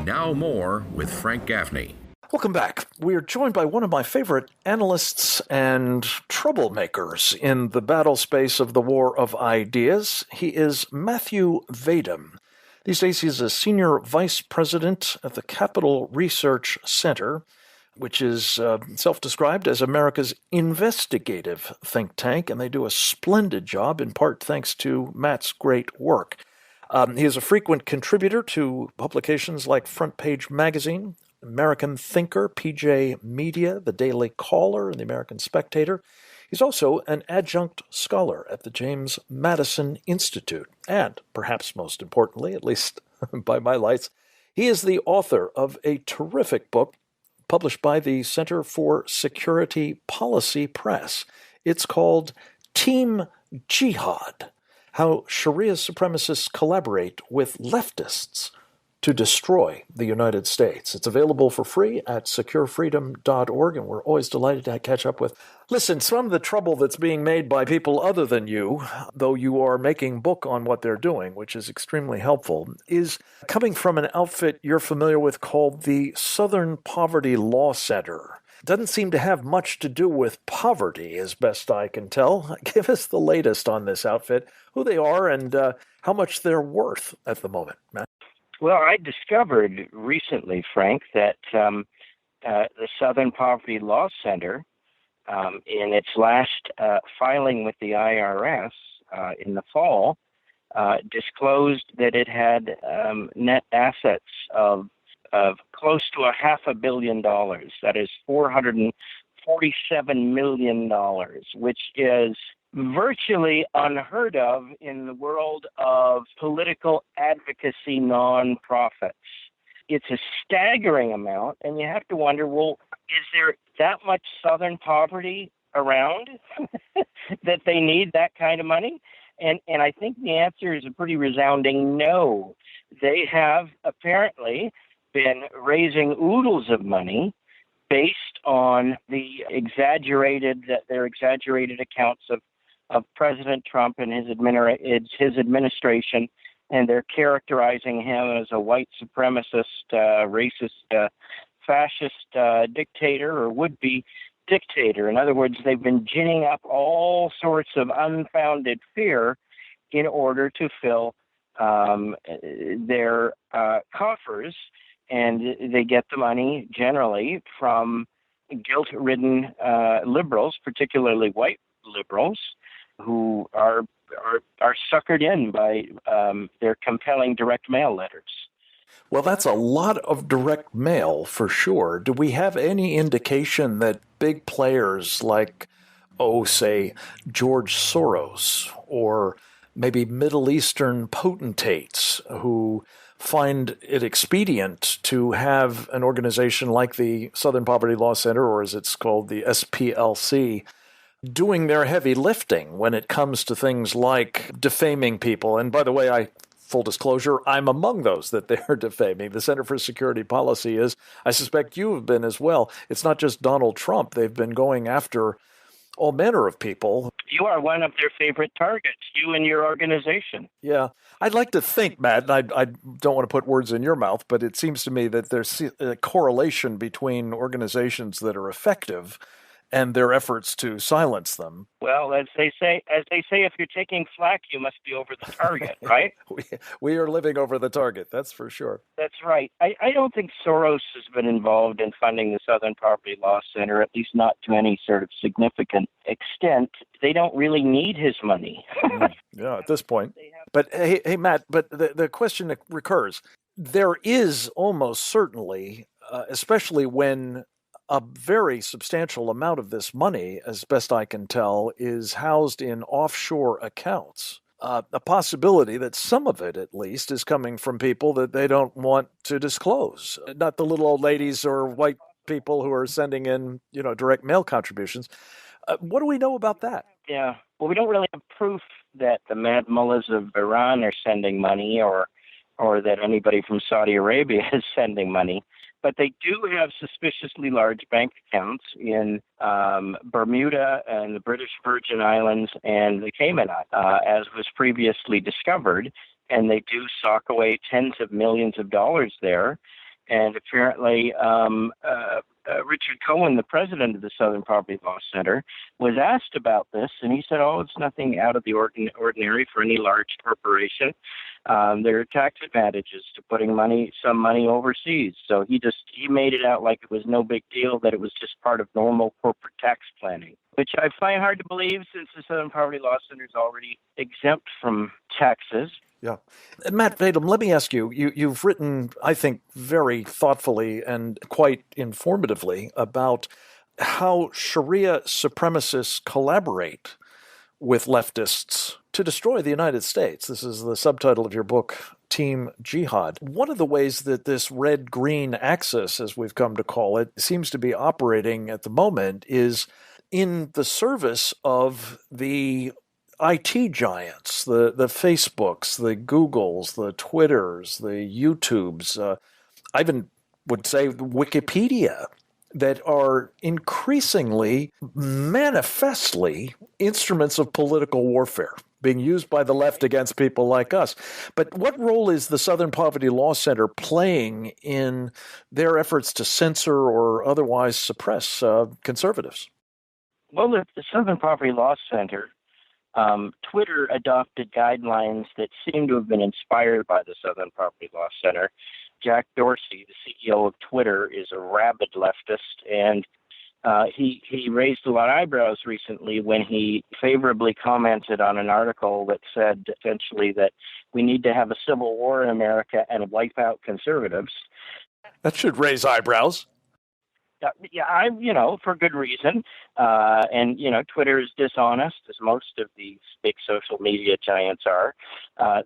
Now more with Frank Gaffney. Welcome back. We are joined by one of my favorite analysts and troublemakers in the battle space of the war of ideas. He is Matthew Vadum. These days he's a senior vice president at the Capital Research Center, which is self-described as America's investigative think tank, and they do a splendid job, in part thanks to Matt's great work. He is a frequent contributor to publications like Front Page Magazine, American Thinker, PJ Media, The Daily Caller, and The American Spectator. He's also an adjunct scholar at the James Madison Institute. And, perhaps most importantly, at least by my lights, he is the author of a terrific book published by the Center for Security Policy Press. It's called Team Jihad: How Sharia Supremacists Collaborate with Leftists to Destroy the United States. It's available for free at securefreedom.org, and we're always delighted to catch up with. Listen, some of the trouble that's being made by people other than you, though you are making book on what they're doing, which is extremely helpful, is coming from an outfit you're familiar with called the Southern Poverty Law Center. Doesn't seem to have much to do with poverty, as best I can tell. Give us the latest on this outfit, who they are, and how much they're worth at the moment, Matt. Well, I discovered recently, Frank, that the Southern Poverty Law Center, in its last filing with the IRS in the fall, disclosed that it had net assets of close to $500 million. That is $447 million, which is virtually unheard of in the world of political advocacy nonprofits. It's a staggering amount, and you have to wonder, well, is there that much Southern poverty around that they need that kind of money? And I think the answer is a pretty resounding no. They have apparently been raising oodles of money based on their exaggerated accounts of President Trump and his administration, and they're characterizing him as a white supremacist, racist, fascist dictator or would-be dictator. In other words, they've been ginning up all sorts of unfounded fear in order to fill their coffers, and they get the money generally from guilt-ridden liberals, particularly white liberals, who are suckered in by their compelling direct mail letters. Well, that's a lot of direct mail, for sure. Do we have any indication that big players like, say, George Soros, or maybe Middle Eastern potentates who find it expedient to have an organization like the Southern Poverty Law Center, or as it's called, the SPLC, doing their heavy lifting when it comes to things like defaming people? And by the way, full disclosure, I'm among those that they're defaming. The Center for Security Policy is. I suspect you have been as well. It's not just Donald Trump. They've been going after all manner of people. You are one of their favorite targets, you and your organization. Yeah. I'd like to think, Matt, and I don't want to put words in your mouth, but it seems to me that there's a correlation between organizations that are effective and their efforts to silence them. Well, as they say, if you're taking flack, you must be over the target, right? we are living over the target, that's for sure. That's right. I don't think Soros has been involved in funding the Southern Poverty Law Center, at least not to any sort of significant extent. They don't really need his money. Yeah, at this point. But hey, Matt, but the question that recurs, there is almost certainly, especially when a very substantial amount of this money, as best I can tell, is housed in offshore accounts. A possibility that some of it, at least, is coming from people that they don't want to disclose. Not the little old ladies or white people who are sending in, direct mail contributions. What do we know about that? Yeah. Well, we don't really have proof that the mad mullahs of Iran are sending money or that anybody from Saudi Arabia is sending money. But they do have suspiciously large bank accounts in Bermuda and the British Virgin Islands and the Cayman Islands, as was previously discovered. And they do sock away tens of millions of dollars there. And apparently, Richard Cohen, the president of the Southern Poverty Law Center, was asked about this, and he said, "Oh, it's nothing out of the ordinary for any large corporation. There are tax advantages to putting some money overseas." So he made it out like it was no big deal, that it was just part of normal corporate tax planning, which I find hard to believe since the Southern Poverty Law Center is already exempt from taxes. Yeah. Matt Vadum, let me ask you, you've written, I think, very thoughtfully and quite informatively about how Sharia supremacists collaborate with leftists to destroy the United States. This is the subtitle of your book, Team Jihad. One of the ways that this red-green axis, as we've come to call it, seems to be operating at the moment is in the service of the IT giants, the Facebooks, the Googles, the Twitters, the YouTubes, I even would say Wikipedia, that are increasingly, manifestly instruments of political warfare being used by the left against people like us. But what role is the Southern Poverty Law Center playing in their efforts to censor or otherwise suppress conservatives? Well, the Southern Poverty Law Center, Twitter adopted guidelines that seem to have been inspired by the Southern Poverty Law Center. Jack Dorsey, the CEO of Twitter, is a rabid leftist, and he raised a lot of eyebrows recently when he favorably commented on an article that said essentially that we need to have a civil war in America and wipe out conservatives. That should raise eyebrows. Yeah, for good reason. And Twitter is dishonest, as most of these big social media giants are.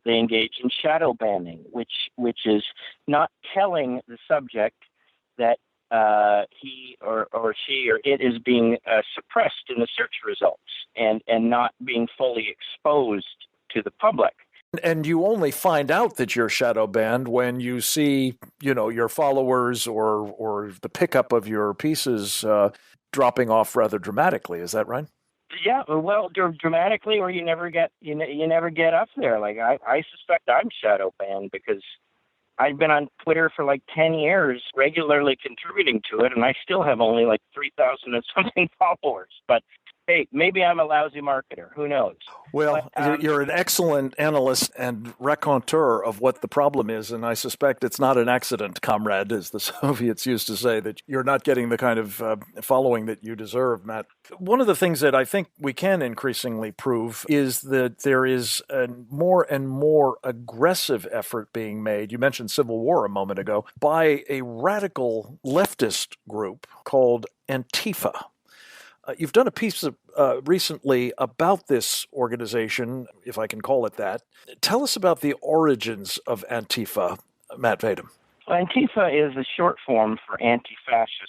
They engage in shadow banning, which is not telling the subject that he or she or it is being suppressed in the search results and not being fully exposed to the public. And you only find out that you're shadow banned when you see, your followers or the pickup of your pieces dropping off rather dramatically. Is that right? Yeah, well, dramatically, or you never get up there. Like I suspect I'm shadow banned because I've been on Twitter for like 10 years, regularly contributing to it, and I still have only like 3,000 and something followers. But hey, maybe I'm a lousy marketer. Who knows? Well, you're an excellent analyst and raconteur of what the problem is, and I suspect it's not an accident, comrade, as the Soviets used to say, that you're not getting the kind of following that you deserve, Matt. One of the things that I think we can increasingly prove is that there is a more and more aggressive effort being made, you mentioned civil war a moment ago, by a radical leftist group called Antifa. You've done a piece recently about this organization, if I can call it that. Tell us about the origins of Antifa, Matt Vadum. Well, Antifa is a short form for anti-fascist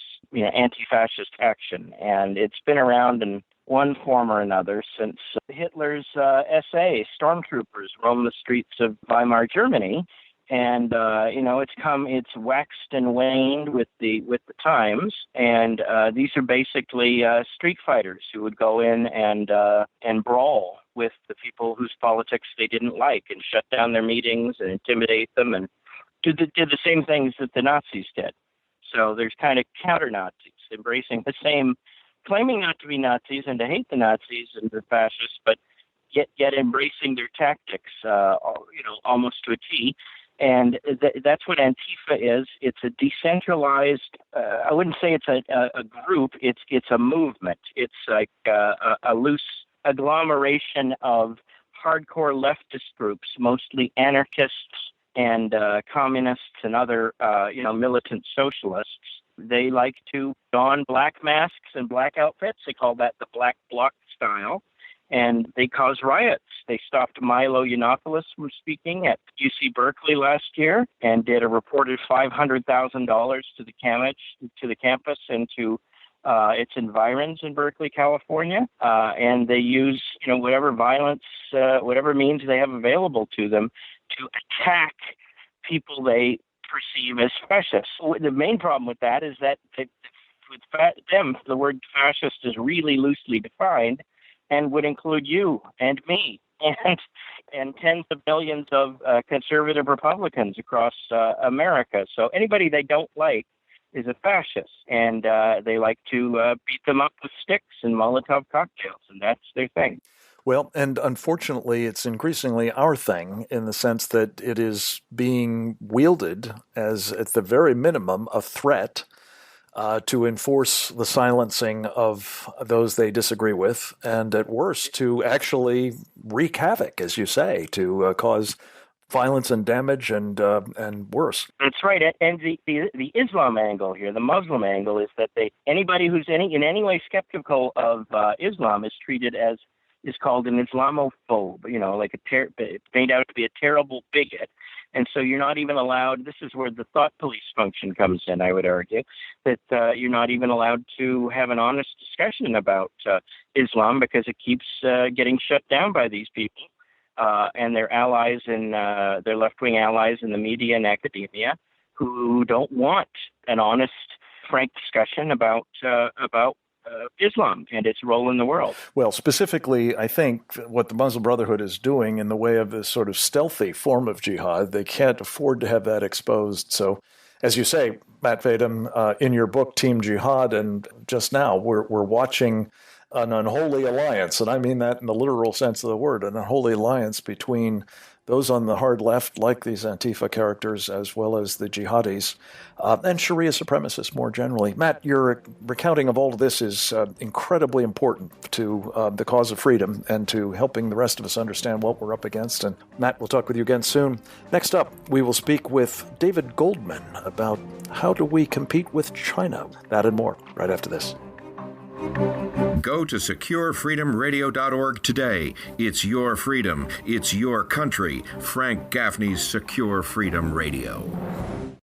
action, and it's been around in one form or another since Hitler's SA stormtroopers roamed the streets of Weimar Germany. And it's waxed and waned with the times, and these are basically street fighters who would go in and brawl with the people whose politics they didn't like, and shut down their meetings and intimidate them, and did the same things that the Nazis did. So there's kind of counter-Nazis embracing the same, claiming not to be Nazis and to hate the Nazis and the fascists, but yet embracing their tactics, almost to a T. And that's what Antifa is. It's a decentralized, I wouldn't say it's a group, it's a movement. It's like a loose agglomeration of hardcore leftist groups, mostly anarchists and communists and other, militant socialists. They like to don black masks and black outfits. They call that the Black Bloc style. And they caused riots. They stopped Milo Yiannopoulos from speaking at UC Berkeley last year and did a reported $500,000 to the campus and to its environs in Berkeley, California. And they use, whatever violence, whatever means they have available to them to attack people they perceive as fascists. The main problem with that is that with them, the word fascist is really loosely defined, and would include you and me and tens of millions of conservative Republicans across America. So anybody they don't like is a fascist, and they like to beat them up with sticks and Molotov cocktails, and that's their thing. Well, and unfortunately, it's increasingly our thing in the sense that it is being wielded as, at the very minimum, a threat to enforce the silencing of those they disagree with, and at worst, to actually wreak havoc, as you say, to cause violence and damage and worse. That's right. And the Islam angle here, the Muslim angle, is that anybody who's in any way skeptical of Islam is called an Islamophobe, like made out to be a terrible bigot. And so you're not even allowed, this is where the thought police function comes in, I would argue, that you're not even allowed to have an honest discussion about Islam because it keeps getting shut down by these people and their allies and their left-wing allies in the media and academia who don't want an honest, frank discussion about Islam and its role in the world. Well, specifically, I think what the Muslim Brotherhood is doing in the way of this sort of stealthy form of jihad, they can't afford to have that exposed. So, as you say, Matt Vadum, in your book, Team Jihad, and just now, we're watching an unholy alliance, and I mean that in the literal sense of the word, an unholy alliance between those on the hard left, like these Antifa characters, as well as the jihadis, and Sharia supremacists more generally. Matt, your recounting of all of this is incredibly important to the cause of freedom and to helping the rest of us understand what we're up against. And Matt, we'll talk with you again soon. Next up, we will speak with David Goldman about how do we compete with China. That and more right after this. Go to securefreedomradio.org today. It's your freedom. It's your country. Frank Gaffney's Secure Freedom Radio.